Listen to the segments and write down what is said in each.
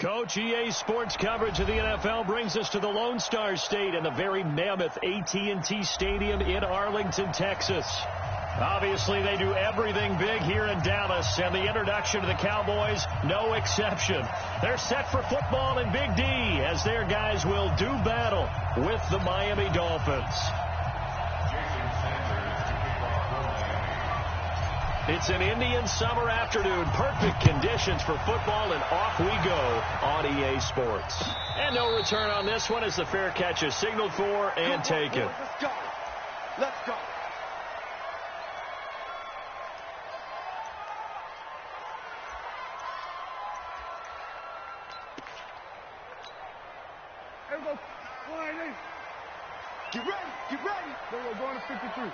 Coach, EA Sports coverage of the NFL brings us to the Lone Star State and the very mammoth AT&T Stadium in Arlington, Texas. Obviously, they do everything big here in Dallas, and the introduction to the Cowboys, no exception. They're set for football in Big D as their guys will do battle with the Miami Dolphins. It's an Indian summer afternoon. Perfect conditions for football, and off we go on EA Sports. And no return on this one as the fair catch is signaled for and taken. Let's go. Let's go. Everybody, get ready, get ready. We're going to 53.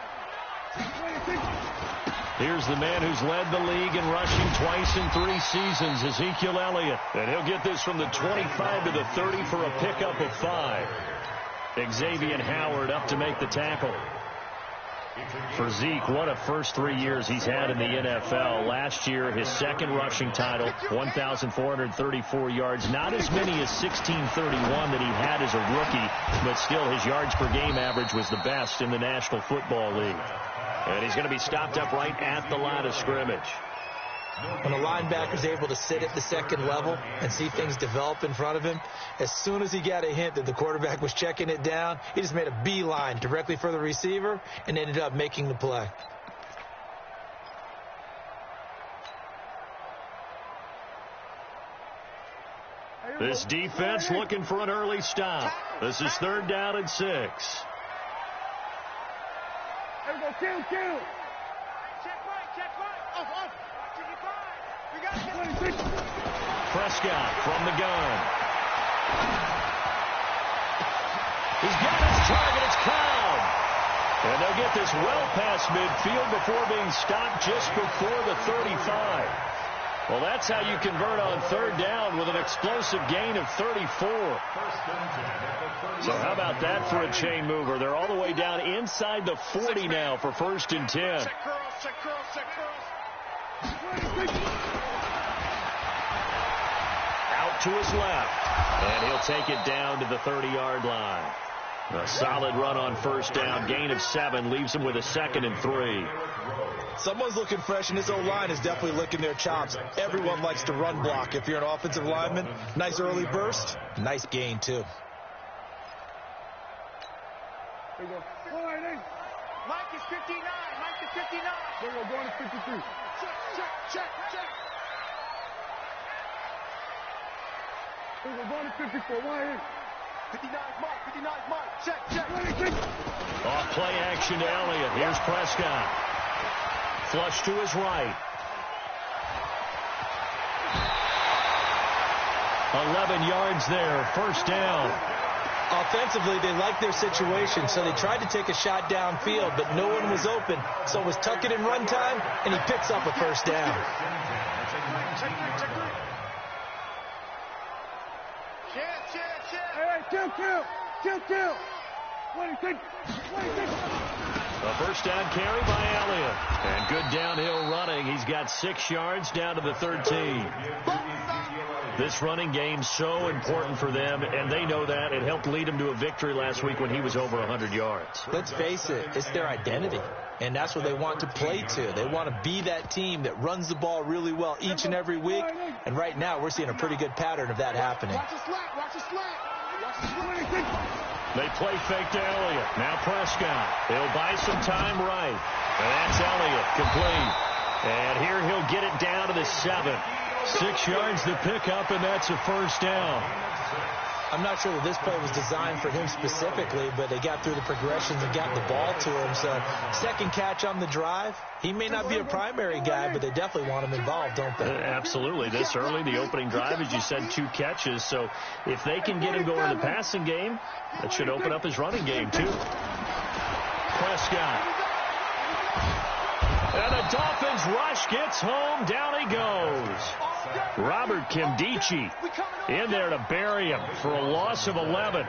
Here's the man who's led the league in rushing twice in 3 seasons, Ezekiel Elliott. And he'll get this from the 25 to the 30 for a pickup of 5. Xavier Howard up to make the tackle. For Zeke, what a first 3 years he's had in the NFL. Last year, his second rushing title, 1,434 yards. Not as many as 1,631 that he had as a rookie, but still his yards per game average was the best in the National Football League. And he's going to be stopped up right at the line of scrimmage. When a linebacker's able to sit at the second level and see things develop in front of him, as soon as he got a hint that the quarterback was checking it down, he just made a beeline directly for the receiver and ended up making the play. This defense looking for an early stop. This is 3rd down and 6. Kill. Check right. Off. 55. We got it. Prescott from the gun. He's got his target. It's Cobb. And they'll get this well past midfield before being stopped just before the 35. Well, that's how you convert on 3rd down with an explosive gain of 34. So how about that for a chain mover? They're all the way down inside the 40 now for 1st and 10. Check curls. Out to his left. And he'll take it down to the 30-yard line. A solid run on 1st down. Gain of 7 leaves him with a 2nd and 3. Someone's looking fresh, and his O-line is definitely licking their chops. Everyone likes to run block. If you're an offensive lineman, nice early burst, nice gain, too. There you go. Mike is 59. There you go. Going to 53. Check. There you go. Going to 54. 59 Mike. Check. Off play action to Elliott. Here's Prescott. Flush to his right. 11 yards there. 1st down. Offensively, they liked their situation, so they tried to take a shot downfield, but no one was open. So it was tuck it in run time, and he picks up a 1st down. Check. All right, kill. 26. A 1st down carry by Elliott. And good downhill running. He's got 6 yards down to the 13. This running game so important for them, and they know that. It helped lead them to a victory last week when he was over 100 yards. Let's face it, it's their identity, and that's what they want to play to. They want to be that team that runs the ball really well each and every week, and right now we're seeing a pretty good pattern of that happening. Watch the slant. They play fake to Elliott. Now Prescott. He'll buy some time right. And that's Elliott complete. And here he'll get it down to the 7. 6 yards to pick up, and that's a 1st down. I'm not sure that this play was designed for him specifically, but they got through the progressions and got the ball to him. So 2nd catch on the drive. He may not be a primary guy, but they definitely want him involved, don't they? Absolutely. This early, the opening drive, as you said, 2 catches. So if they can get him going in the passing game, that should open up his running game, too. Prescott. And the Dolphins rush gets home. Down he goes. Robert Kimdichie in there to bury him for a loss of 11.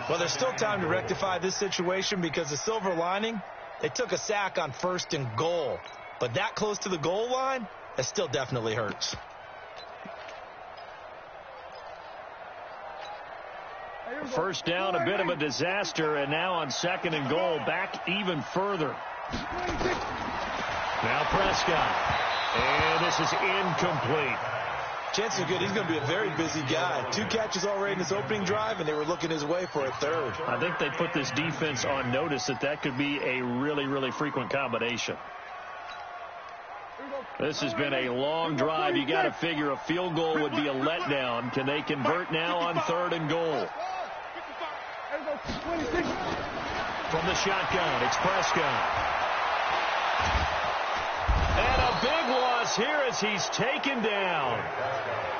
Well, there's still time to rectify this situation because the silver lining, they took a sack on 1st and goal. But that close to the goal line, that still definitely hurts. First down, a bit of a disaster, and now on 2nd and goal, back even further. Now Prescott. And this is incomplete. Chances are good he's going to be a very busy guy. 2 catches already in his opening drive, and they were looking his way for a 3rd. I think they put this defense on notice that could be a really, really frequent combination. This has been a long drive. You got to figure a field goal would be a letdown. Can they convert now on 3rd and goal? From the shotgun, it's Prescott. And a big loss here as he's taken down.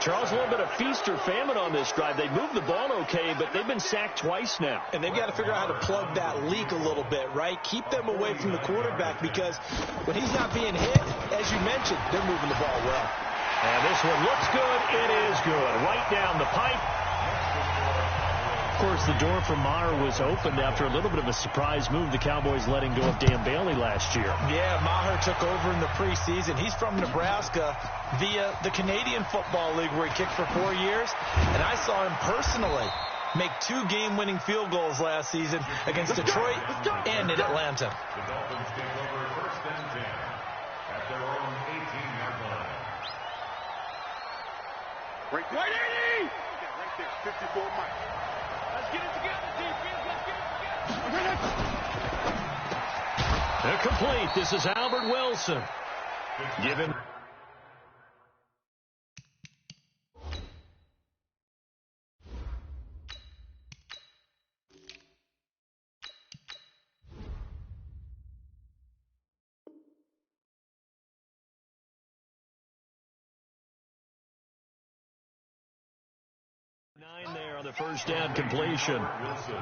Charles, a little bit of feast or famine on this drive. They moved the ball okay, but they've been sacked twice now. And they've got to figure out how to plug that leak a little bit, right? Keep them away from the quarterback, because when he's not being hit, as you mentioned, they're moving the ball well. And this one looks good. It is good. Right down the pipe. Of course, the door for Maher was opened after a little bit of a surprise move. The Cowboys letting go of Dan Bailey last year. Yeah, Maher took over in the preseason. He's from Nebraska via the Canadian Football League, where he kicked for 4 years. And I saw him personally make 2 game-winning field goals last season against Detroit and in Atlanta. The Dolphins take over 1st and 10 at their own 18-yard line. Right there. Right there. 54 Mike. Let's get it together, defense. Let's get it together. They're complete. This is Albert Wilson. Given. Nine there on the first down completion. Wilson.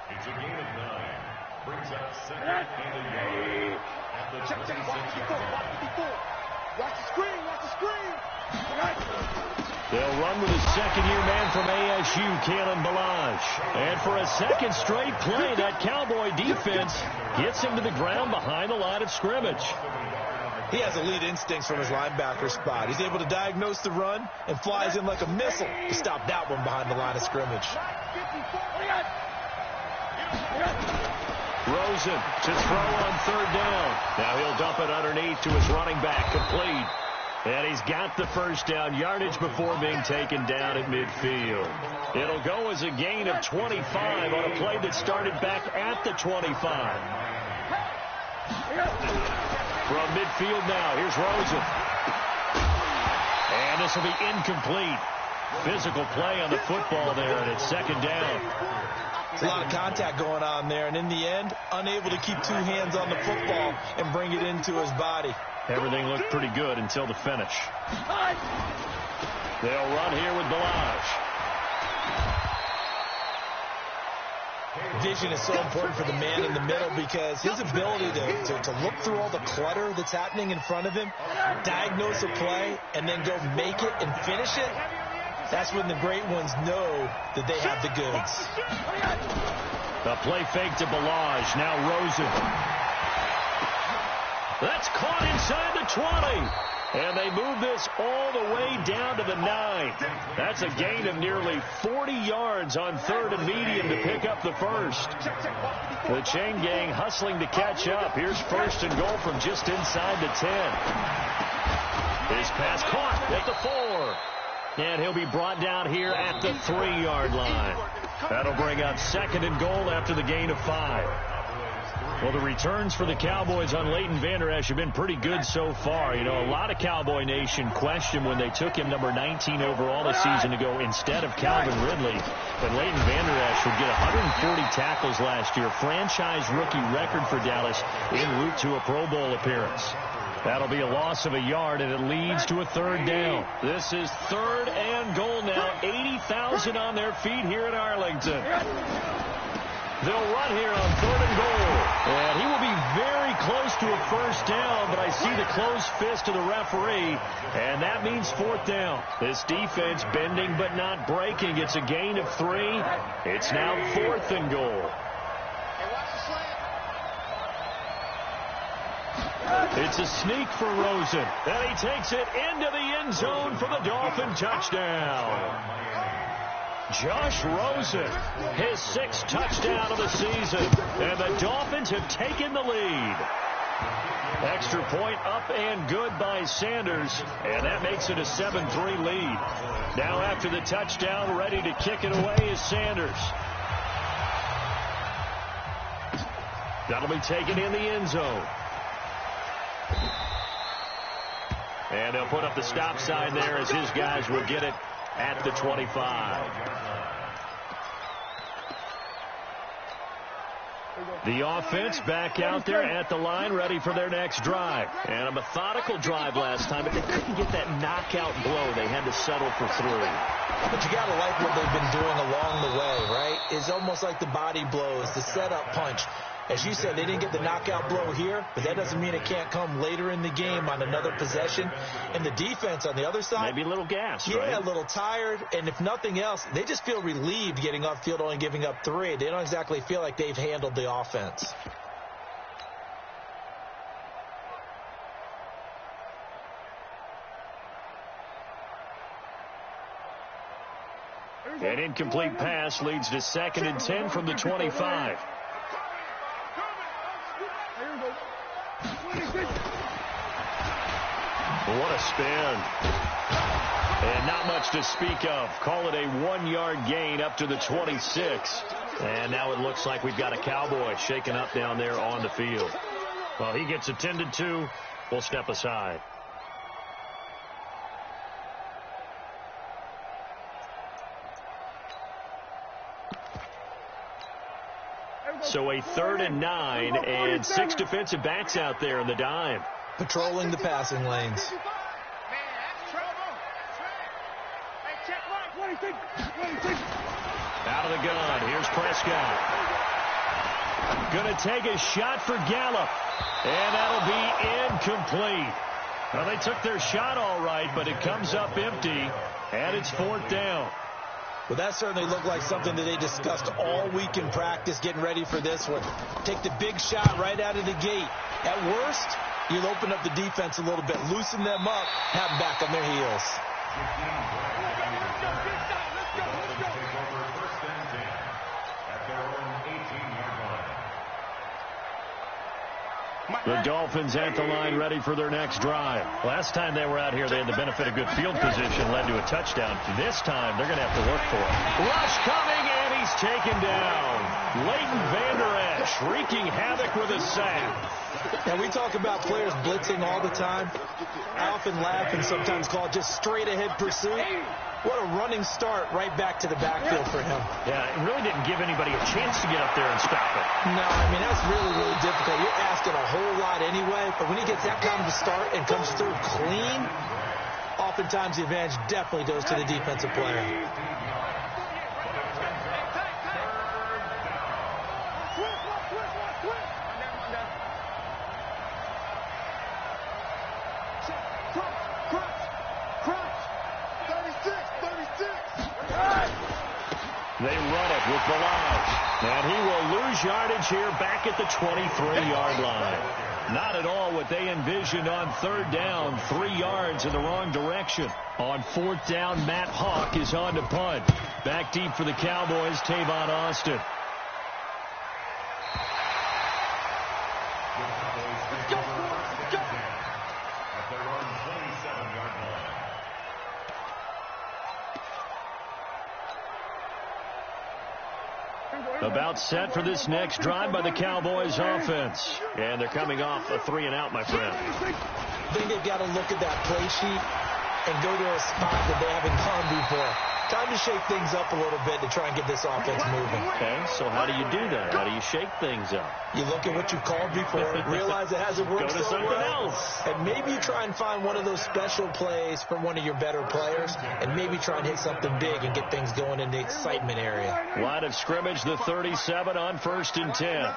It's a gain of 9. Brings up 2nd and a yard at the 26-yard line. Watch the screen. Watch the screen. They'll run with his second-year man from ASU, Kalen Ballage. And for a second straight play, that Cowboy defense gets him to the ground behind the line of scrimmage. He has elite instincts from his linebacker spot. He's able to diagnose the run and flies in like a missile to stop that one behind the line of scrimmage. Rosen to throw on 3rd down. Now he'll dump it underneath to his running back, complete. And he's got the first down, yardage before being taken down at midfield. It'll go as a gain of 25 on a play that started back at the 25. From midfield now, here's Rosen. And this will be incomplete. Physical play on the football there, and it's 2nd down. There's a lot of contact going on there, and in the end, unable to keep 2 hands on the football and bring it into his body. Everything looked pretty good until the finish. They'll run here with Ballage. Vision is so important for the man in the middle, because his ability to look through all the clutter that's happening in front of him, diagnose a play, and then go make it and finish it, that's when the great ones know that they have the goods. The play fake to Ballage. Now Rosen. That's caught inside the 20. And they move this all the way down to the 9. That's a gain of nearly 40 yards on 3rd and medium to pick up the first. The chain gang hustling to catch up. Here's 1st and goal from just inside the 10. His pass caught at the 4. And he'll be brought down here at the 3-yard line. That'll bring up 2nd and goal after the gain of 5. Well, the returns for the Cowboys on Leighton Vander Esch have been pretty good so far. You know, a lot of Cowboy Nation questioned when they took him number 19 overall this season to go instead of Calvin Ridley. But Leighton Vander Esch would get 140 tackles last year, franchise rookie record for Dallas, en route to a Pro Bowl appearance. That'll be a loss of a yard, and it leads to a 3rd down. This is 3rd and goal now. 80,000 on their feet here in Arlington. They'll run here on 3rd and goal. And he will be very close to a first down, but I see the closed fist of the referee, and that means 4th down. This defense bending but not breaking. It's a gain of 3. It's now 4th and goal. It's a sneak for Rosen, and he takes it into the end zone for the Dolphin touchdown. Josh Rosen, his 6th touchdown of the season, and the Dolphins have taken the lead. Extra point up and good by Sanders, and that makes it a 7-3 lead. Now after the touchdown, ready to kick it away is Sanders. That'll be taken in the end zone. And they'll put up the stop sign there as his guys will get it at the 25. The offense back out there at the line, ready for their next drive. And a methodical drive last time, but they couldn't get that knockout blow. They had to settle for 3. But you got to like what they've been doing along the way, right? It's almost like the body blows, the setup punch. As you said, they didn't get the knockout blow here, but that doesn't mean it can't come later in the game on another possession. And the defense on the other side, maybe a little gassed, yeah, right? a little tired. And if nothing else, they just feel relieved getting off field, only giving up 3. They don't exactly feel like they've handled the offense. An incomplete pass leads to 2nd and 10 from the 25. What a spin. And not much to speak of. Call it a 1-yard gain up to the 26. And now it looks like we've got a Cowboy shaken up down there on the field. Well, he gets attended to. We'll step aside. So a 3rd and 9 and 6 defensive backs out there in the dime. Patrolling the passing lanes. Out of the gun. Here's Prescott. Going to take a shot for Gallup. And that'll be incomplete. Well, they took their shot all right, but it comes up empty. And it's 4th down. Well, that certainly looked like something that they discussed all week in practice, getting ready for this one. Take the big shot right out of the gate. At worst, you'll open up the defense a little bit, loosen them up, have them back on their heels. The Dolphins at the line, ready for their next drive. Last time they were out here, they had the benefit of good field position, led to a touchdown. This time, they're going to have to work for it. Rush coming, and he's taken down. Leighton Vander Esch wreaking havoc with a sack. Now, we talk about players blitzing all the time. I often laugh and sometimes call it just straight-ahead pursuit. What a running start right back to the backfield for him. Yeah, it really didn't give anybody a chance to get up there and stop it. No, I mean, that's really, really difficult. You're asking a whole lot anyway, but when he gets that kind of a start and comes through clean, oftentimes the advantage definitely goes to the defensive player. They run it with Balaj. And he will lose yardage here back at the 23-yard line. Not at all what they envisioned on 3rd down. 3 yards in the wrong direction. On 4th down, Matt Hawk is on to punt. Back deep for the Cowboys, Tavon Austin. About set for this next drive by the Cowboys offense. And they're coming off a 3-and-out, my friend. I think they've got to look at that play sheet and go to a spot that they haven't gone before. Time to shake things up a little bit to try and get this offense moving. Okay, so how do you do that? How do you shake things up? You look at what you've called before, realize it hasn't worked so well. Go to something else. And maybe you try and find one of those special plays from one of your better players, and maybe try and hit something big and get things going in the excitement area. Line of scrimmage, the 37 on 1st and 10.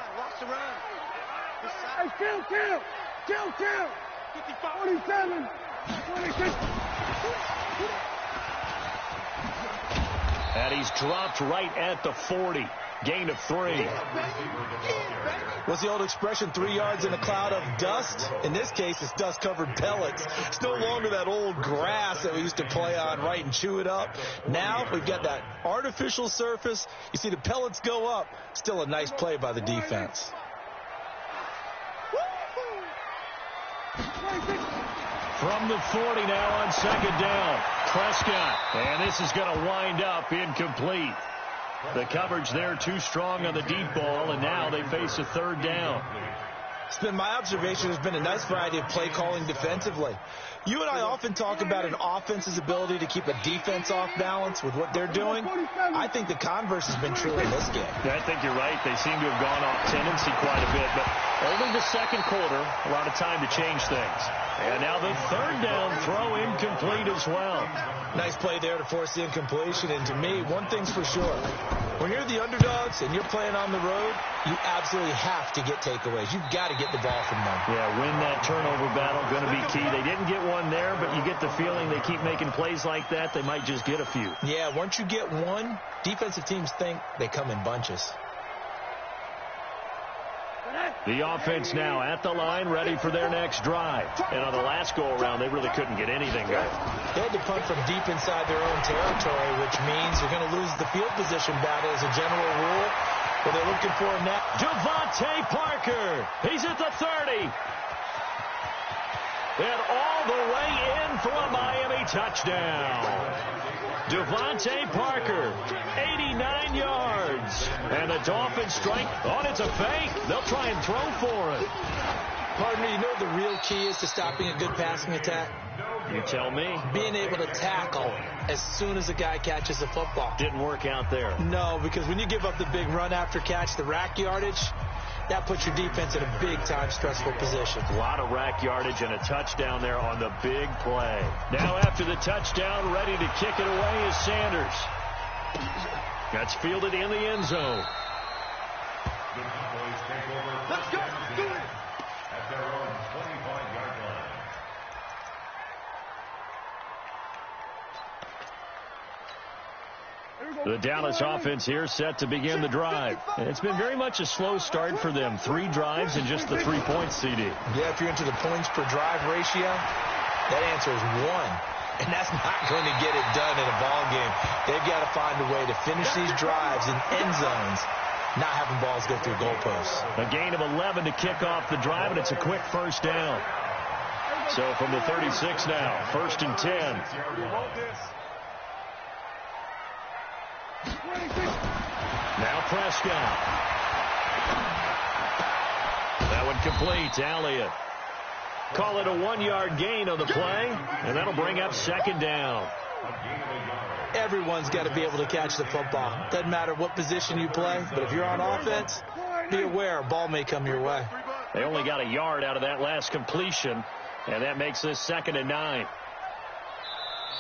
Kill. 47. 26. And he's dropped right at the 40. Gain of 3. What's the old expression, 3 yards in a cloud of dust? In this case, it's dust-covered pellets. It's no longer that old grass that we used to play on, right, and chew it up. Now we've got that artificial surface. You see the pellets go up. Still a nice play by the defense. From the 40 now on second down. Prescott. And this is going to wind up incomplete. The coverage there too strong on the deep ball, and now they face a third down. It's been my observation. There's been a nice variety of play calling defensively. You and I often talk about an offense's ability to keep a defense off balance with what they're doing. I think the converse has been true in this game. I think you're right. They seem to have gone off tendency quite a bit, but only the second quarter, a lot of time to change things. And now the third down throw incomplete as well. Nice play there to force the incompletion. And to me, one thing's for sure. When you're the underdogs and you're playing on the road, you absolutely have to get takeaways. You've got to get the ball from them. Yeah, win that turnover battle, going to be key. They didn't get one there, but you get the feeling they keep making plays like that, they might just get a few. Yeah, once you get one, defensive teams think they come in bunches. The offense now at the line, ready for their next drive. And on the last go-around, they really couldn't get anything going. They had to punt from deep inside their own territory, which means you're going to lose the field position battle as a general rule. But they're looking for a net. Devontae Parker. He's at the 30. And all the way in for a Miami touchdown. Devontae Parker, 89 yards. And the Dolphins strike. Oh, it's a fake. They'll try and throw for it. Partner, you know what the real key is to stopping a good passing attack? You tell me. Being able to tackle as soon as a guy catches the football. Didn't work out there. No, because when you give up the big run after catch, the rack yardage, that puts your defense in a big-time stressful position. A lot of rack yardage and a touchdown there on the big play. Now after the touchdown, ready to kick it away is Sanders. That's fielded in the end zone. Let's go. Do it. At their own 25-yard line. The Dallas offense here set to begin the drive. And it's been very much a slow start for them. 3 drives and just the 3 points, CD. Yeah, if you're into the points per drive ratio, that answer is 1. And that's not going to get it done in a ball game. They've got to find a way to finish these drives in end zones, not having balls go through goalposts. A gain of 11 to kick off the drive, and it's a quick first down. So from the 36 now, 1st and 10. Now Prescott. That one complete to Elliott. Call it a 1-yard gain on the play, and that'll bring up second down. Everyone's got to be able to catch the football. Doesn't matter what position you play, but if you're on offense, be aware a ball may come your way. They only got a yard out of that last completion, and that makes this 2nd and 9.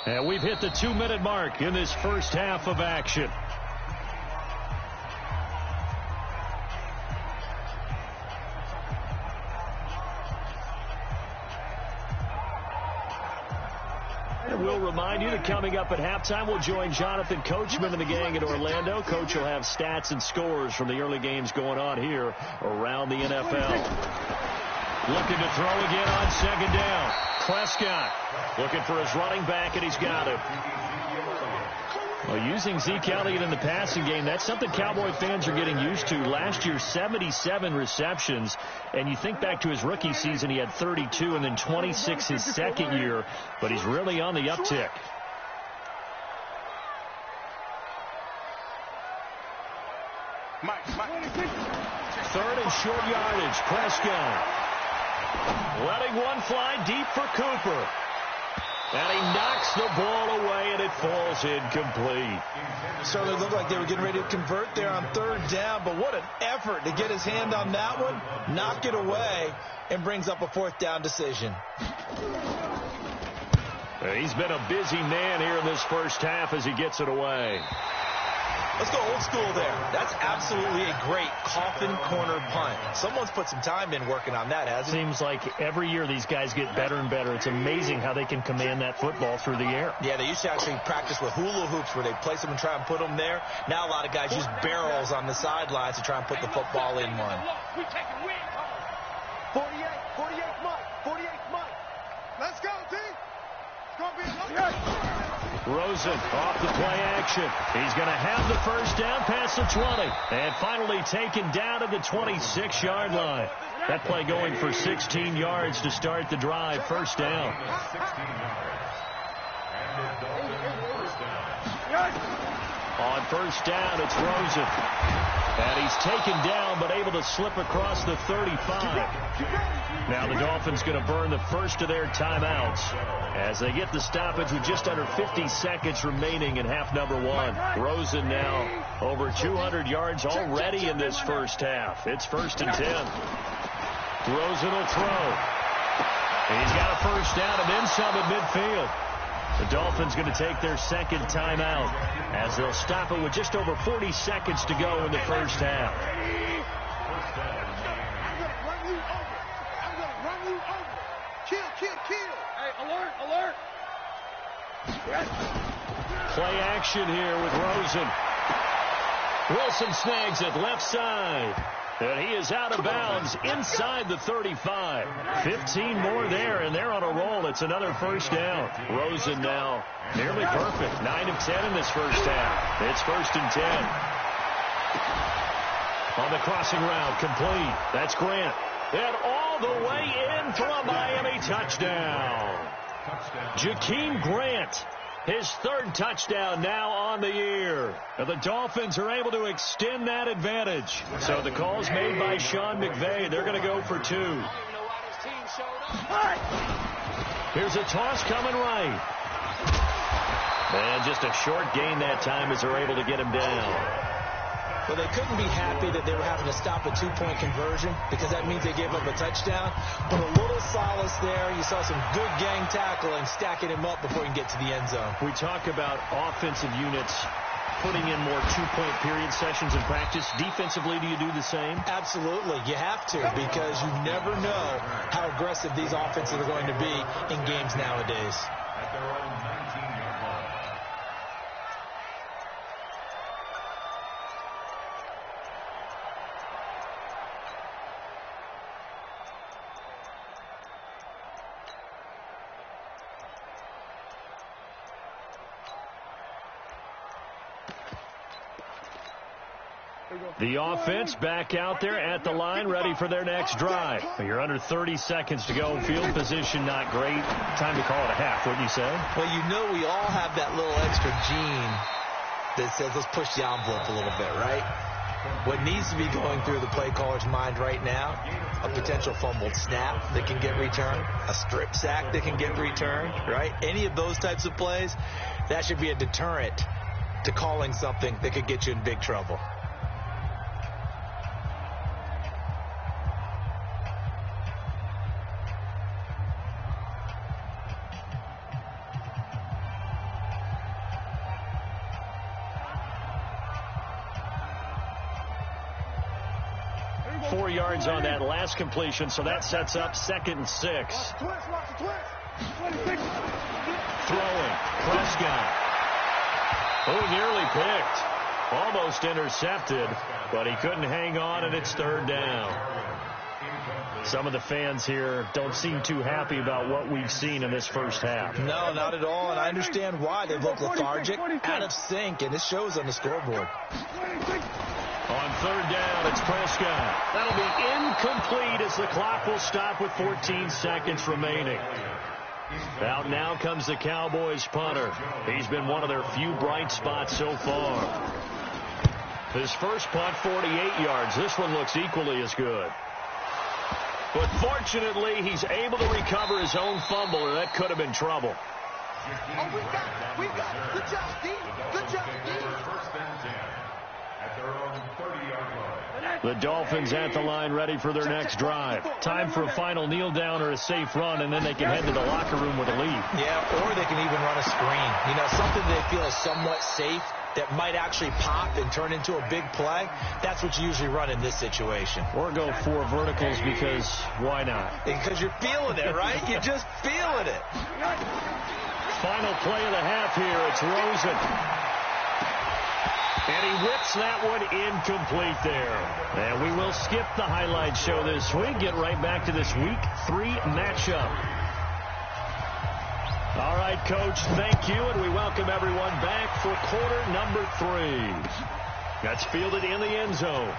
And we've hit the 2-minute mark in this first half of action. We'll remind you that coming up at halftime, we'll join Jonathan Coachman and the gang in Orlando. Coach will have stats and scores from the early games going on here around the NFL. Looking to throw again on second down. Prescott looking for his running back, and he's got him. Well, using Zeke Elliott in the passing game, that's something Cowboy fans are getting used to. Last year, 77 receptions. And you think back to his rookie season, he had 32 and then 26 his second year. But he's really on the uptick. Third and short yardage. Prescott letting one fly deep for Cooper. And he knocks the ball away, and it falls incomplete. Certainly looked like they were getting ready to convert there on 3rd down, but what an effort to get his hand on that one, knock it away, and brings up a 4th down decision. He's been a busy man here in this first half as he gets it away. Let's go old school there. That's absolutely a great coffin corner punt. Someone's put some time in working on that, hasn't it? Seems like every year these guys get better and better. It's amazing how they can command that football through the air. Yeah, they used to actually practice with hula hoops where they place them and try and put them there. Now a lot of guys use barrels on the sidelines to try and put the football in one. 48 Mike. Let's go, D. It's going to be a Rosen off the play action. He's going to have the first down past the 20. And finally taken down at the 26-yard line. That play going for 16 yards to start the drive. First down. 16 yards. And the Dolphins first down. On first down, it's Rosen. And he's taken down, but able to slip across the 35. Now the Dolphins going to burn the first of their timeouts as they get the stoppage with just under 50 seconds remaining in half number one. Rosen now over 200 yards already in this first half. It's 1st and 10. Rosen will throw. He's got a first down and then some at midfield. The Dolphins going to take their second timeout as they'll stop it with just over 40 seconds to go in the first half. I'm going to run you over. Kill. Hey, alert. Play action here with Rosen. Wilson snags it left side. And he is out of bounds inside the 35. 15 more there, and they're on a roll. It's another first down. Rosen now nearly perfect. 9 of 10 in this first half. It's 1st and 10. On the crossing route, complete. That's Grant. And all the way in for a Miami touchdown. Jakeem Grant. His third touchdown now on the year. And the Dolphins are able to extend that advantage. So the call's made by Sean McVay. They're going to go for 2. Here's a toss coming right. And just a short gain that time as they're able to get him down. Well, they couldn't be happy that they were having to stop a 2-point conversion because that means they gave up a touchdown. But a little solace there. You saw some good gang tackling, stacking him up before he can get to the end zone. We talk about offensive units putting in more 2-point period sessions in practice. Defensively, do you do the same? Absolutely. You have to because you never know how aggressive these offenses are going to be in games nowadays. At their own 19-yard line. The offense back out there at the line, ready for their next drive. You're under 30 seconds to go. Field position not great. Time to call it a half, wouldn't you say? Well, you know we all have that little extra gene that says let's push the envelope a little bit, right? What needs to be going through the play caller's mind right now, a potential fumbled snap that can get returned, a strip sack that can get returned, right? Any of those types of plays, that should be a deterrent to calling something that could get you in big trouble. On that last completion, so that sets up 2nd and 6. Throwing, Prescott. Oh, nearly picked. Almost intercepted, but he couldn't hang on, and it's 3rd down. Some of the fans here don't seem too happy about what we've seen in this first half. No, not at all, and I understand why. They look lethargic, out of sync, and this shows on the scoreboard. On 3rd down, it's Prescott. That'll be incomplete as the clock will stop with 14 seconds remaining. Out now comes the Cowboys punter. He's been one of their few bright spots so far. His first punt, 48 yards. This one looks equally as good. But fortunately, he's able to recover his own fumble, or that could have been trouble. Oh, we got it. Good job, D. Good job, D. 1st and 10. At their own 30-yard line. The Dolphins at the line ready for their next drive. Time for a final kneel down or a safe run, and then they can head to the locker room with a lead. Yeah, or they can even run a screen. You know, something they feel is somewhat safe that might actually pop and turn into a big play, that's what you usually run in this situation. Or go 4 verticals because why not? Because you're feeling it, right? You're just feeling it. Final play of the half here. It's Rosen. And he whips that one incomplete there. And we will skip the highlight show this week. Get right back to this Week 3 matchup. All right, Coach, thank you, and we welcome everyone back for quarter number 3. That's fielded in the end zone.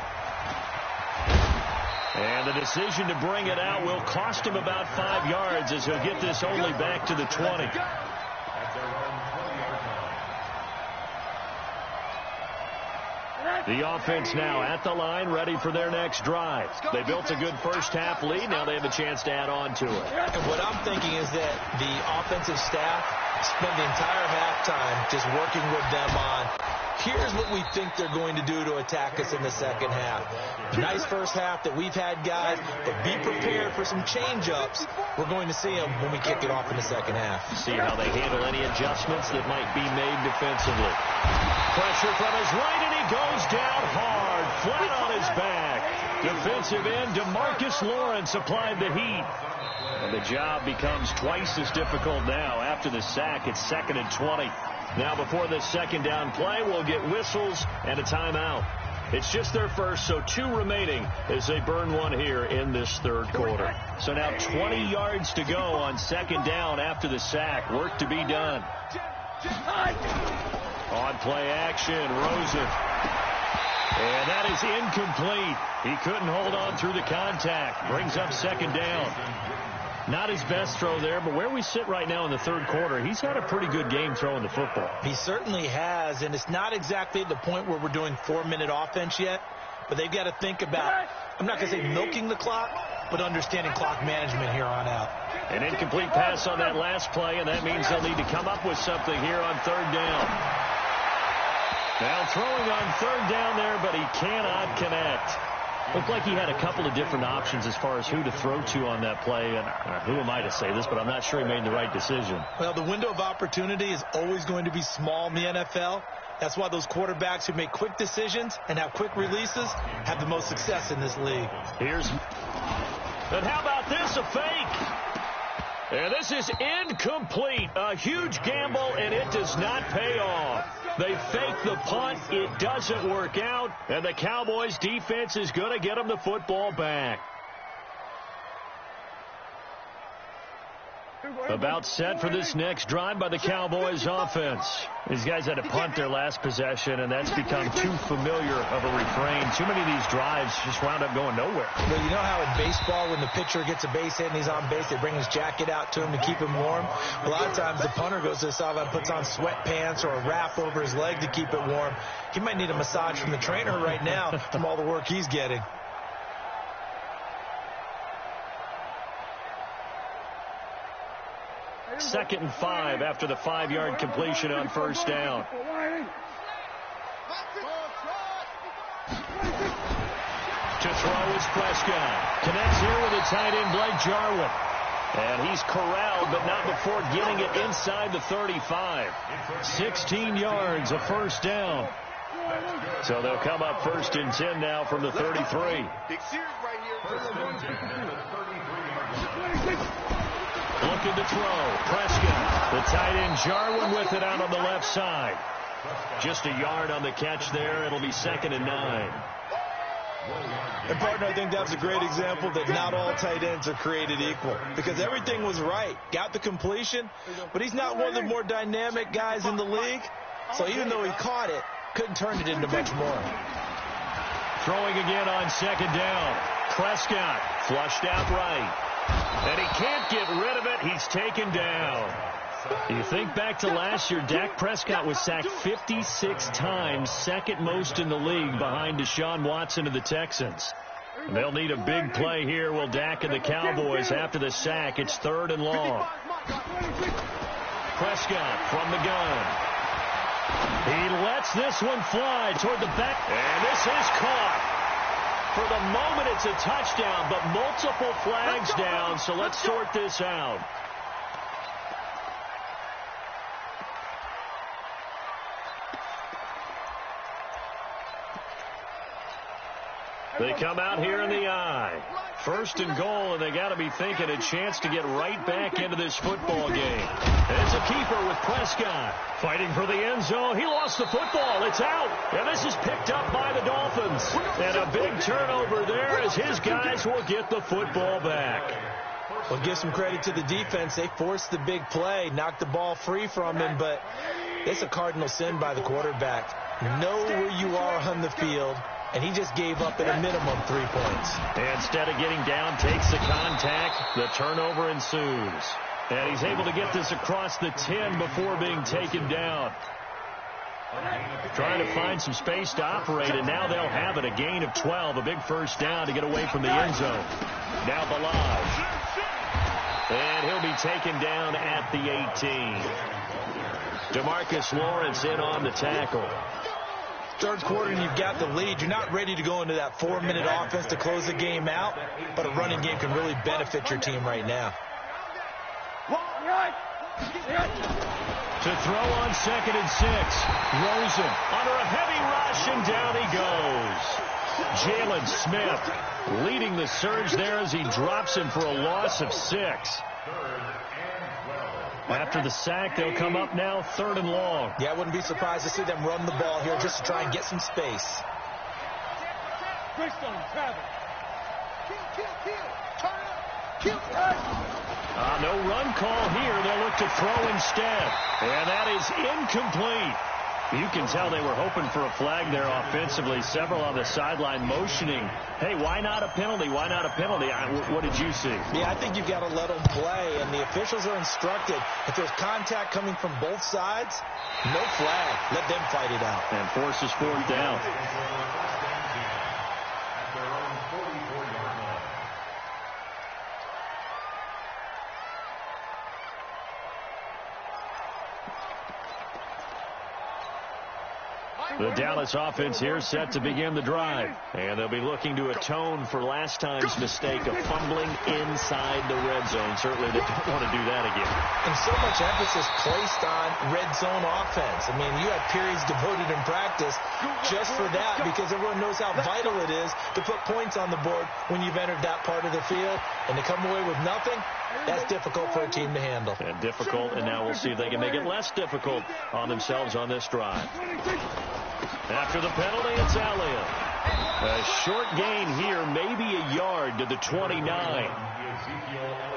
And the decision to bring it out will cost him about 5 yards as he'll get this only back to the 20. The offense now at the line, ready for their next drive. They built a good first-half lead. Now they have a chance to add on to it. And what I'm thinking is that the offensive staff spent the entire halftime just working with them on, here's what we think they're going to do to attack us in the second half. Nice first half that we've had, guys, but be prepared for some change-ups. We're going to see them when we kick it off in the second half. See how they handle any adjustments that might be made defensively. Pressure from his right, and he goes down hard, flat on his back. Defensive end, DeMarcus Lawrence applied the heat. And the job becomes twice as difficult now. After the sack, it's 2nd and 20. Now before this second down play, we'll get whistles and a timeout. It's just their first, so 2 remaining as they burn one here in this third quarter. So now 20 yards to go on second down after the sack. Work to be done. On play action, Rosen. And that is incomplete. He couldn't hold on through the contact. Brings up second down. Not his best throw there, but where we sit right now in the third quarter, he's had a pretty good game throwing the football. He certainly has, and it's not exactly the point where we're doing 4-minute offense yet, but they've got to think about, I'm not going to say milking the clock, but understanding clock management here on out. An incomplete pass on that last play, and that means they'll need to come up with something here on third down. Now throwing on third down there, but he cannot connect. Looked like he had a couple of different options as far as who to throw to on that play. And who am I to say this, but I'm not sure he made the right decision. Well, the window of opportunity is always going to be small in the NFL. That's why those quarterbacks who make quick decisions and have quick releases have the most success in this league. And how about this, a fake? And this is incomplete. A huge gamble, and it does not pay off. They fake the punt. It doesn't work out, and the Cowboys defense is going to get them the football back. About set for this next drive by the Cowboys offense. These guys had to punt their last possession, and that's become too familiar of a refrain. Too many of these drives just wound up going nowhere. Well, you know how in baseball when the pitcher gets a base hit and he's on base, they bring his jacket out to him to keep him warm? A lot of times the punter goes to the sideline, puts on sweatpants or a wrap over his leg to keep it warm. He might need a massage from the trainer right now from all the work he's getting. Second and 5 after the 5-yard completion on first down. To throw is Prescott. Connects here with a tight end, Blake Jarwin. And he's corralled, but not before getting it inside the 35. 16 yards, a first down. So they'll come up 1st and 10 now from the 33. Looking to throw. Prescott. The tight end Jarwin with it out on the left side. Just a yard on the catch there. It'll be 2nd and 9. And, partner, I think that's a great example that not all tight ends are created equal. Because everything was right. Got the completion, but he's not one of the more dynamic guys in the league. So even though he caught it, couldn't turn it into much more. Throwing again on 2nd down. Prescott flushed out right. And he can't get rid of it. He's taken down. You think back to last year, Dak Prescott was sacked 56 times, 2nd most in the league behind Deshaun Watson of the Texans. And they'll need a big play here, will Dak and the Cowboys after the sack. It's 3rd and long. Prescott from the gun. He lets this one fly toward the back. And this is caught. For the moment, it's a touchdown, but multiple flags down, so let's sort this out. They come out here in the I. First and goal, and they got to be thinking a chance to get right back into this football game. It's a keeper with Prescott. Fighting for the end zone. He lost the football. It's out. And this is picked up by the Dolphins. And a big turnover there as his guys will get the football back. Well, give some credit to the defense. They forced the big play, knocked the ball free from him, but it's a cardinal sin by the quarterback. Know where you are on the field, and he just gave up at a minimum 3 points. Instead of getting down, takes the contact. The turnover ensues. And he's able to get this across the 10 before being taken down. Trying to find some space to operate, and now they'll have it. A gain of 12, a big first down to get away from the end zone. Now Balaj. And he'll be taken down at the 18. DeMarcus Lawrence in on the tackle. Third quarter and you've got the lead. You're not ready to go into that 4-minute offense to close the game out, but a running game can really benefit your team right now. To throw on 2nd and 6. Rosen under a heavy rush, and down he goes. Jalen Smith leading the surge there as he drops him for a loss of 6. After the sack, they'll come up now 3rd and long. Yeah, I wouldn't be surprised to see them run the ball here just to try and get some space. No run call here. They'll look to throw instead. And that is incomplete. You can tell they were hoping for a flag there offensively. Several on the sideline motioning, hey, why not a penalty? Why not a penalty? What did you see? Yeah, I think you've got to let them play, and the officials are instructed. If there's contact coming from both sides, no flag. Let them fight it out. And forces 4th down. The Dallas offense here set to begin the drive. And they'll be looking to atone for last time's mistake of fumbling inside the red zone. Certainly they don't want to do that again. And so much emphasis placed on red zone offense. I mean, you have periods devoted in practice just for that because everyone knows how vital it is to put points on the board when you've entered that part of the field. And to come away with nothing, that's difficult for a team to handle. And difficult, and now we'll see if they can make it less difficult on themselves on this drive. After the penalty, it's Elliott. A short gain here, maybe a yard to the 29.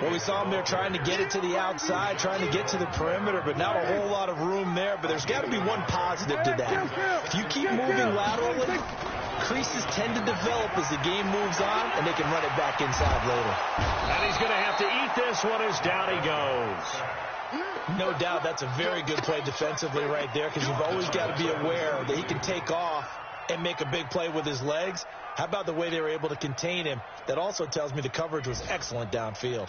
Well, we saw him there trying to get it to the outside, trying to get to the perimeter, but not a whole lot of room there. But there's got to be one positive to that. If you keep moving laterally, creases tend to develop as the game moves on, and they can run it back inside later. And he's going to have to eat this one as down he goes. No doubt that's a very good play defensively right there because you've always got to be aware that he can take off and make a big play with his legs. How about the way they were able to contain him? That also tells me the coverage was excellent downfield.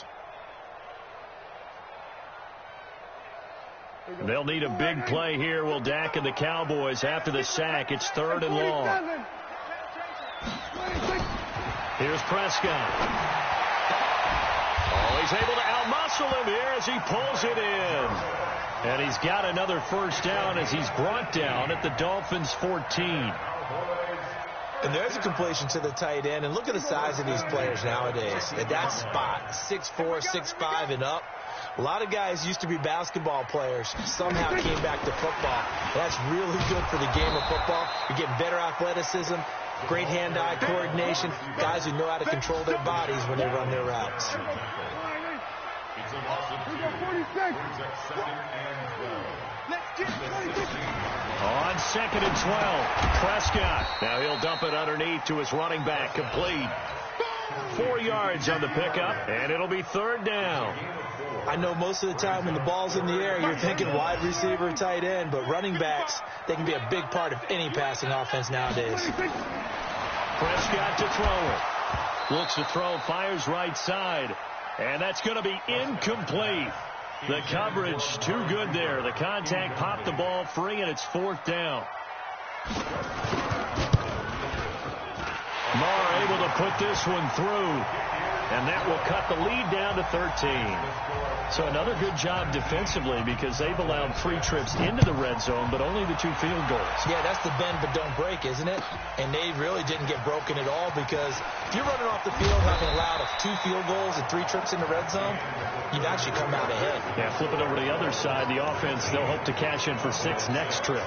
They'll need a big play here, will Dak and the Cowboys after the sack. It's 3rd and long. Here's Prescott. Oh, he's able to outmuscle him here as he pulls it in. And he's got another first down as he's brought down at the Dolphins' 14. And there's a completion to the tight end. And look at the size of these players nowadays. At that spot, 6'4", 6'5", and up. A lot of guys used to be basketball players, somehow came back to football. That's really good for the game of football. You're getting better athleticism, great hand-eye coordination, guys who know how to control their bodies when they run their routes. It's a loss of 2. Brings up 2nd and 12. On 2nd and 12, Prescott. Now he'll dump it underneath to his running back, complete. 4 yards on the pickup, and it'll be 3rd down. I know most of the time when the ball's in the air, you're thinking wide receiver, tight end, but running backs, they can be a big part of any passing offense nowadays. Prescott to throw it. Looks to throw, fires right side, and that's going to be incomplete. The coverage too good there. The contact popped the ball free, and it's 4th down. Marr able to put this one through. And that will cut the lead down to 13. So another good job defensively because they've allowed 3 trips into the red zone, but only the 2 field goals. Yeah, that's the bend but don't break, isn't it? And they really didn't get broken at all because if you're running off the field having allowed 2 field goals and 3 trips in the red zone, you've actually come out ahead. Yeah, flip it over to the other side. The offense, they'll hope to cash in for 6 next trip.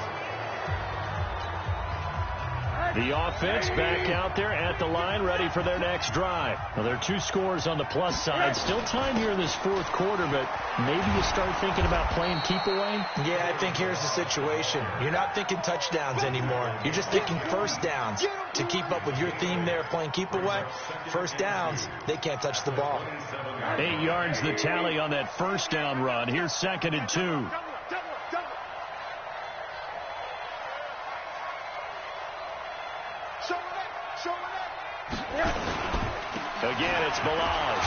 The offense back out there at the line, ready for their next drive. Well, there are 2 scores on the plus side. Still time here in this 4th quarter, but maybe you start thinking about playing keep away? Yeah, I think here's the situation. You're not thinking touchdowns anymore. You're just thinking first downs. To keep up with your theme there, playing keep away, first downs, they can't touch the ball. 8 yards the tally on that first down run. Here's 2nd and 2. Again, it's Balaj.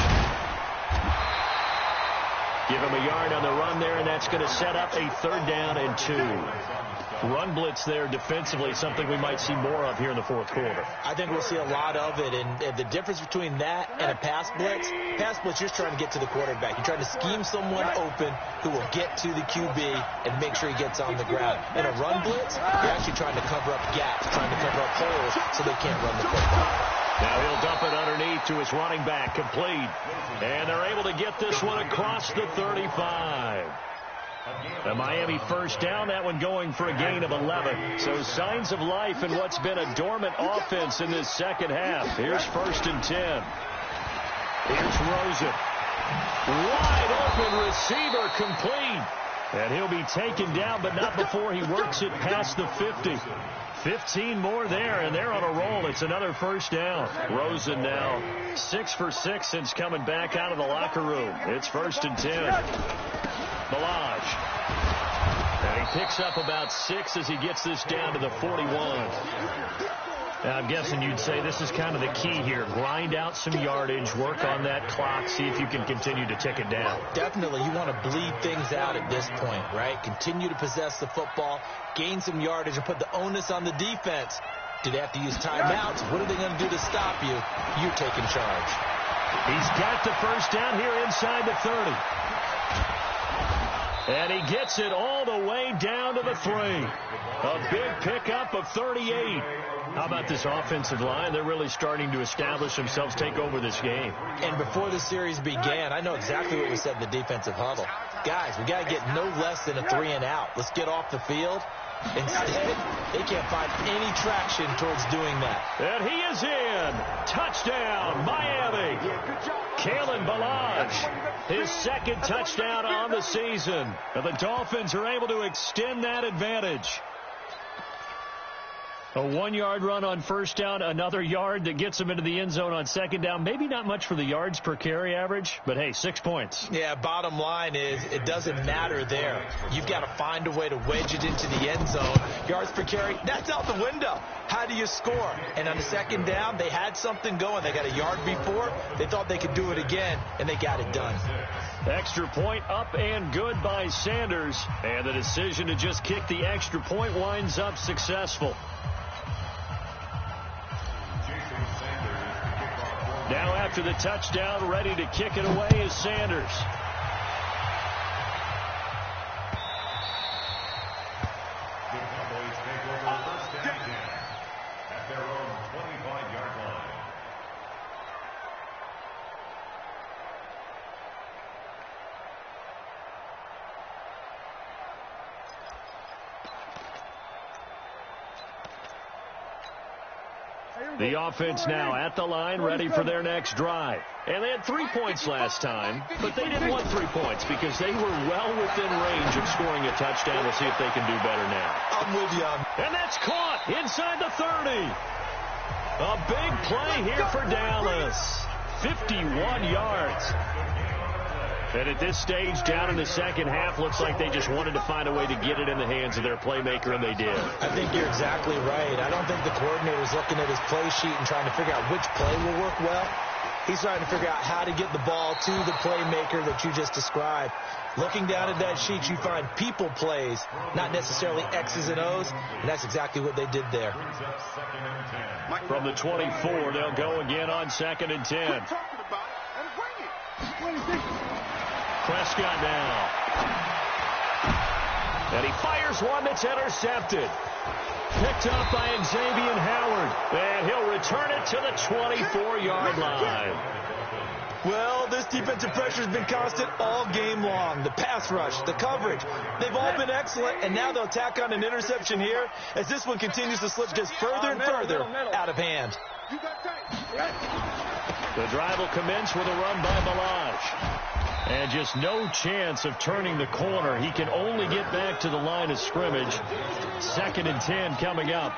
Give him a yard on the run there, and that's going to set up a 3rd down and 2. Run blitz there defensively, something we might see more of here in the 4th quarter. I think we'll see a lot of it, and the difference between that and a pass blitz, you're just trying to get to the quarterback. You're trying to scheme someone open who will get to the QB and make sure he gets on the ground. In a run blitz, you're actually trying to cover up gaps, trying to cover up holes so they can't run the football. Now he'll dump it underneath to his running back, complete. And they're able to get this one across the 35. The Miami first down, that one going for a gain of 11. So signs of life in what's been a dormant offense in this second half. Here's 1st and 10. Here's Rosen. Wide open receiver, complete. And he'll be taken down, but not before he works it past the 50. 15 more there, and they're on a roll. It's another first down. Rosen now 6 for 6 since coming back out of the locker room. It's 1st and 10. Balaj. And he picks up about 6 as he gets this down to the 41. Now, I'm guessing you'd say this is kind of the key here. Grind out some yardage, work on that clock, see if you can continue to tick it down. Definitely. You want to bleed things out at this point, right? Continue to possess the football, gain some yardage, and put the onus on the defense. Do they have to use timeouts? What are they going to do to stop you? You're taking charge. He's got the first down here inside the 30. And he gets it all the way down to the 3. A big pickup of 38. How about this offensive line? They're really starting to establish themselves, take over this game. And before the series began, I know exactly what we said in the defensive huddle. Guys, we got to get no less than a 3 and out. Let's get off the field. Instead, they can't find any traction towards doing that. And he is in. Touchdown, Miami. Kalen Balaj, his 2nd touchdown on the season. And the Dolphins are able to extend that advantage. A 1-yard run on first down, another yard that gets them into the end zone on second down. Maybe not much for the yards per carry average, but hey, 6 points. Yeah, bottom line is it doesn't matter there. You've got to find a way to wedge it into the end zone. Yards per carry, that's out the window. How do you score? And on the second down, they had something going. They got a yard before. They thought they could do it again, and they got it done. Extra point up and good by Sanders. And the decision to just kick the extra point winds up successful. Now after the touchdown, ready to kick it away is Sanders. The Cowboys take over first and 10 at their own 25-yard line. The offense now at the line, ready for their next drive. And they had 3 points last time, but they didn't want 3 points because they were well within range of scoring a touchdown. We'll see if they can do better now. I'm with you. And that's caught inside the 30. A big play here for Dallas. 51 yards. And at this stage, down in the second half, looks like they just wanted to find a way to get it in the hands of their playmaker, and they did. I think you're exactly right. I don't think the coordinator's looking at his play sheet and trying to figure out which play will work well. He's trying to figure out how to get the ball to the playmaker that you just described. Looking down at that sheet, you find people plays, not necessarily X's and O's, and that's exactly what they did there. From the 24, they'll go again on 2nd and 10. Prescott now. And he fires one that's intercepted. Picked up by Xavier Howard. And he'll return it to the 24-yard line. Well, this defensive pressure has been constant all game long. The pass rush, the coverage, they've all been excellent, and now they'll tack on an interception here as this one continues to slip just further and further out of hand. The drive will commence with a run by Balaj. And just no chance of turning the corner. He can only get back to the line of scrimmage. 2nd and 10 coming up.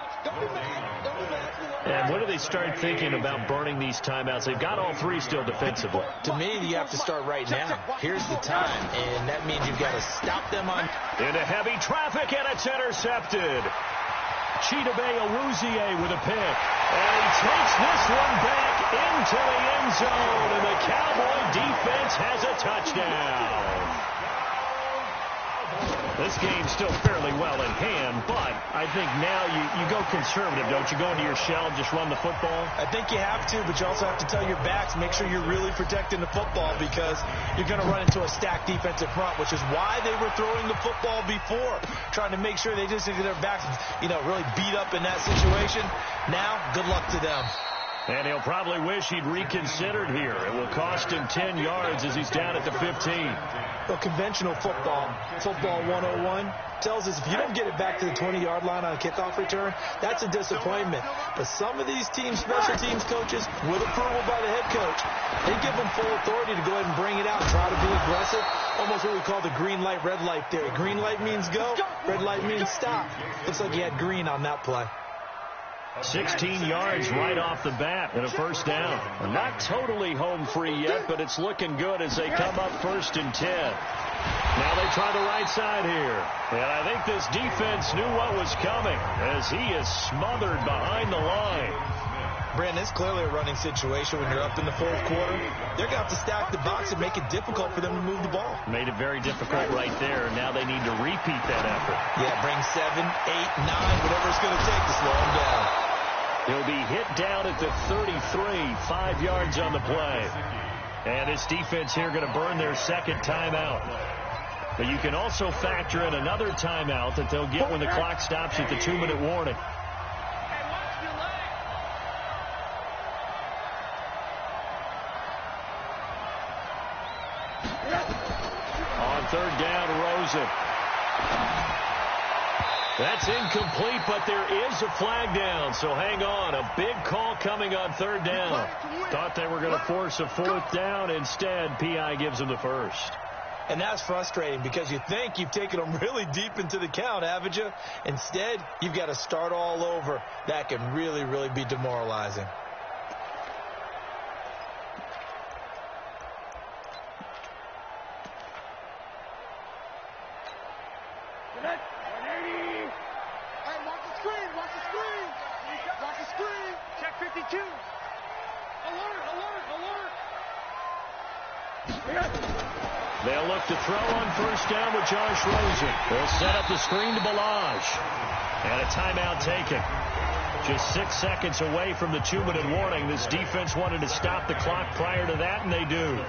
And when do they start thinking about burning these timeouts? They've got all 3 still defensively. To me, you have to start right now. Here's the time, and that means you've got to stop them on. Into heavy traffic, and it's intercepted. Chidobe Awuzie with a pick. And he takes this one back into the end zone, and the Cowboy defense has a touchdown. This game's still fairly well in hand, but I think now you go conservative, don't you? Go into your shell and just run the football? I think you have to, but you also have to tell your backs, make sure you're really protecting the football because you're going to run into a stacked defensive front, which is why they were throwing the football before, trying to make sure they just get their backs, really beat up in that situation. Now, good luck to them. And he'll probably wish he'd reconsidered here. It will cost him 10 yards as he's down at the 15. Well, conventional football 101, tells us if you don't get it back to the 20-yard line on a kickoff return, that's a disappointment. But some of these special teams coaches, with approval by the head coach, they give them full authority to go ahead and bring it out and try to be aggressive. Almost what we call the green light, red light theory. Green light means go, red light means stop. Looks like he had green on that play. 16 yards right off the bat and a first down. Not totally home free yet, but it's looking good as they come up 1st and 10. Now they try the right side here. And I think this defense knew what was coming as he is smothered behind the line. Brandon, it's clearly a running situation when you're up in the 4th quarter. They're going to have to stack the box and make it difficult for them to move the ball. Made it very difficult right there. Now they need to repeat that effort. Yeah, bring 7, 8, 9, whatever it's going to take to slow him down. He'll be hit down at the 33, 5 yards on the play. And this defense here going to burn their 2nd timeout. But you can also factor in another timeout that they'll get when the clock stops at the 2-minute warning. On 3rd down, Rosen. That's incomplete, but there is a flag down, so hang on. A big call coming on 3rd down. Thought they were going to force a 4th down. Instead, P.I. gives them the first. And that's frustrating because you think you've taken them really deep into the count, haven't you? Instead, you've got to start all over. That can really, really be demoralizing. Check 52. Alert, alert, alert. They'll look to throw on 1st down with Josh Rosen. They'll set up the screen to Balaj. And a timeout taken. Just 6 seconds away from the 2-minute warning. This defense wanted to stop the clock prior to that, and they do.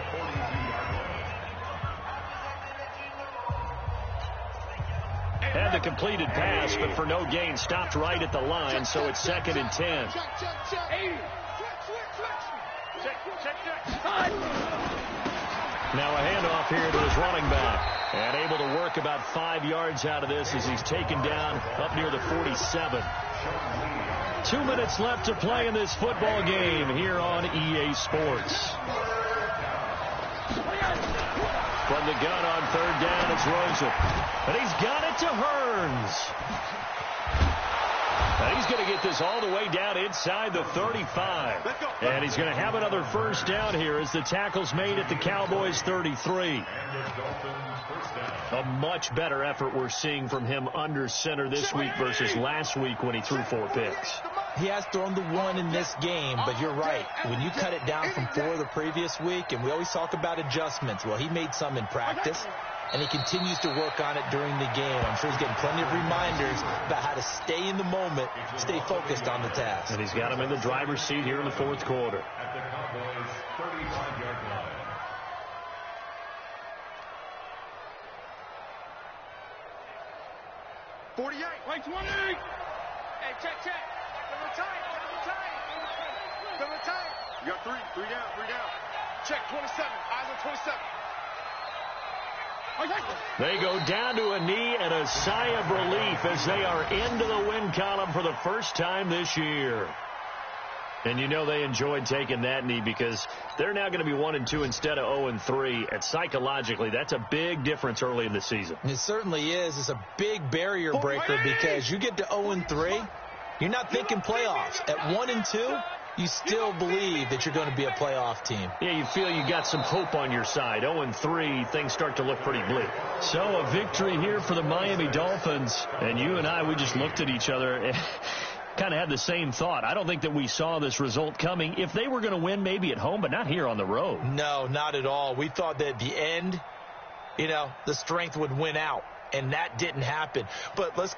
Had the completed pass, but for no gain, stopped right at the line, so it's 2nd and 10. Now a handoff here to his running back. And able to work about 5 yards out of this as he's taken down up near the 47. 2 minutes left to play in this football game here on EA Sports. From the gun on 3rd down, it's Rosen. And he's got it to Hearns. And he's going to get this all the way down inside the 35. And he's going to have another first down here as the tackle's made at the Cowboys' 33. A much better effort we're seeing from him under center this week versus last week when he threw 4 picks. He has thrown the 1 in this game, but you're right. When you cut it down from 4 the previous week, and we always talk about adjustments, well, he made some in practice, and he continues to work on it during the game. I'm sure he's getting plenty of reminders about how to stay in the moment, stay focused on the task. And he's got him in the driver's seat here in the 4th quarter. At the Cowboys' 35-yard line. 48. Wait, 20. Hey, check. Double tight. You got 3 down. Check 27. Eyes on 27. They go down to a knee and a sigh of relief as they are into the win column for the first time this year. And you know they enjoyed taking that knee because they're now going to be 1-2 instead of 0-3. And psychologically, that's a big difference early in the season. It certainly is. It's a big barrier breaker because you get to 0-3, you're not thinking playoffs. At 1-2, you still believe that you're going to be a playoff team. Yeah, you feel you got some hope on your side. 0-3, things start to look pretty bleak. So a victory here for the Miami Dolphins. And you and I, we just looked at each other and kind of had the same thought. I don't think that we saw this result coming. If they were going to win, maybe at home, but not here on the road. No, not at all. We thought that at the end, the strength would win out. And that didn't happen. But let's